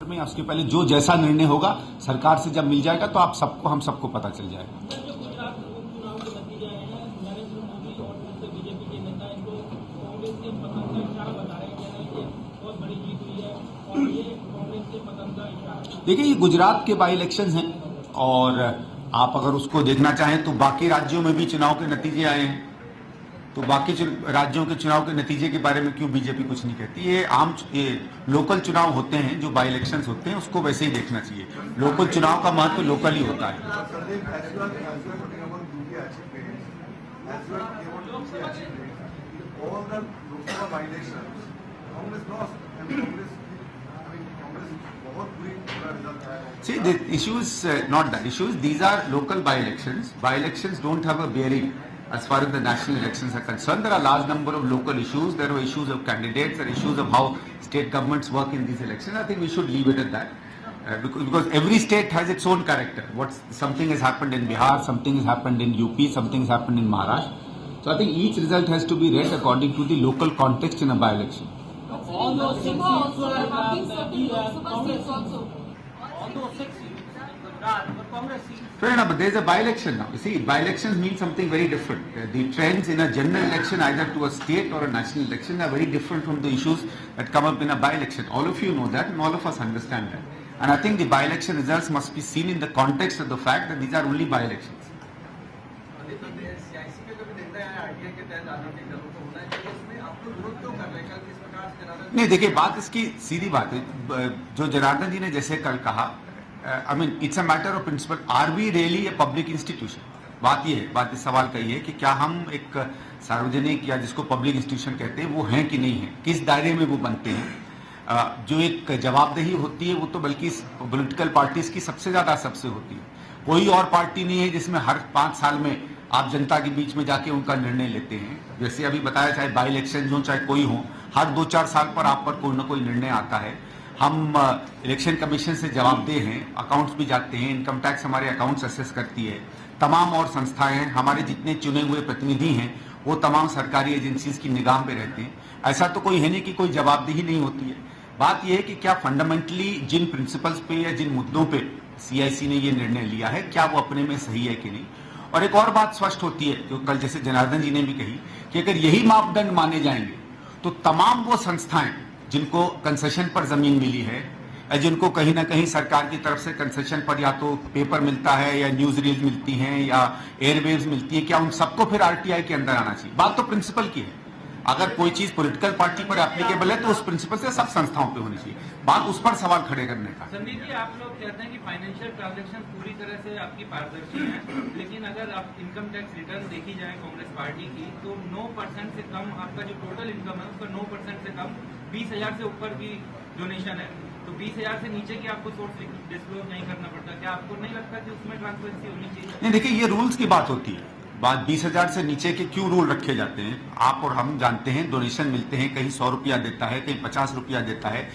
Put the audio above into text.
में या उसके पहले जो जैसा निर्णय होगा सरकार से जब मिल जाएगा तो आप सबको हम सबको पता चल जाएगा। देखिए, ये गुजरात के बाई इलेक्शंस हैं और आप अगर उसको देखना चाहें तो बाकी राज्यों में भी चुनाव के नतीजे आए हैं, तो बाकी राज्यों के चुनाव के नतीजे के बारे में क्यों बीजेपी कुछ नहीं कहती। ये लोकल चुनाव होते हैं, जो बाई इलेक्शंस होते हैं उसको वैसे ही देखना चाहिए। लोकल चुनाव का महत्व लोकल ही होता है। See, the issue is not that. Issue is these are local by-elections. By-elections don't have a bearing as far as the national elections are concerned. There are a large number of local issues. There are issues of candidates. There are issues of how state governments work in these elections. I think we should leave it at that. Because every state has its own character. Something has happened in Bihar, something has happened in UP, something has happened in Maharashtra. So I think each result has to be read according to the local context in a by-election. All those six seats also. Fair enough, but there is a by-election now. You see, by-elections mean something very different. The trends in a general election, either to a state or a national election, are very different from the issues that come up in a by-election. All of you know that, and all of us understand that. And I think the by-election results must be seen in the context of the fact that these are only by-elections. नहीं, देखिए, बात इसकी सीधी बात है। जो जनार्दन जी ने जैसे कल कहा, I mean it's a matter of principle. Are we really a public institution? बात ये है, बात इस सवाल का ये है कि क्या हम एक सार्वजनिक या जिसको पब्लिक इंस्टीट्यूशन कहते हैं वो हैं कि नहीं है, किस दायरे में वो बनते हैं। जो एक जवाबदेही होती है वो तो बल्कि पॉलिटिकल पार्टीज की सबसे ज्यादा सबसे होती है। कोई और पार्टी नहीं है जिसमें हर 5 साल में आप जनता के बीच में जाके उनका निर्णय लेते हैं। जैसे अभी बताया, चाहे बाई इलेक्शन हो चाहे कोई हो, हर 2-4 साल पर आप पर कोई ना कोई निर्णय आता है। हम इलेक्शन कमीशन से जवाबदेह हैं, अकाउंट्स भी जाते हैं, इनकम टैक्स हमारे अकाउंट्स असेस करती है, तमाम और संस्थाएं हैं, हमारे जितने चुने हुए प्रतिनिधि हैं वो तमाम सरकारी एजेंसीज की निगाह पे रहते हैं। ऐसा तो कोई है नहीं कि कोई जवाबदेही नहीं होती है। बात यह है कि क्या फंडामेंटली जिन प्रिंसिपल्स पे या जिन मुद्दों पे सीआईसी ने ये निर्णय लिया है, क्या वो अपने में सही है कि नहीं। और एक और बात स्पष्ट होती है, जो कल जैसे जनार्दन जी ने भी कही, कि अगर यही मापदंड माने जाएंगे तो तमाम वो संस्थाएं जिनको कंसेशन पर जमीन मिली है, जिनको कहीं ना कहीं सरकार की तरफ से कंसेशन पर या तो पेपर मिलता है या न्यूज रील्स मिलती हैं या एयरवेव्स मिलती है, क्या उन सबको फिर आरटीआई के अंदर आना चाहिए? बात तो प्रिंसिपल की है। अगर कोई चीज पॉलिटिकल पार्टी पर एप्लीकेबल है तो उस प्रिंसिपल से सब संस्थाओं पे होनी चाहिए। बात उस पर सवाल खड़े करने का। संदीप जी, आप लोग कहते हैं कि फाइनेंशियल ट्रांजैक्शन पूरी तरह से आपकी पारदर्शी है, लेकिन अगर आप इनकम टैक्स रिटर्न देखी जाए कांग्रेस पार्टी की तो 9% से कम आपका जो टोटल इनकम है उसका 9% से कम 20,000 से ऊपर की डोनेशन है, तो 20,000 से नीचे की आपको सोर्स डिस्क्लोज नहीं करना पड़ता। क्या आपको नहीं लगता कि उसमें ट्रांसपेरेंसी होनी चाहिए? नहीं, देखिए, ये रूल्स की बात होती है। बात 20,000 से नीचे के क्यों रूल रखे जाते हैं, आप और हम जानते हैं। डोनेशन मिलते हैं, कहीं 100 रुपया देता है, कहीं 50 रुपया देता है,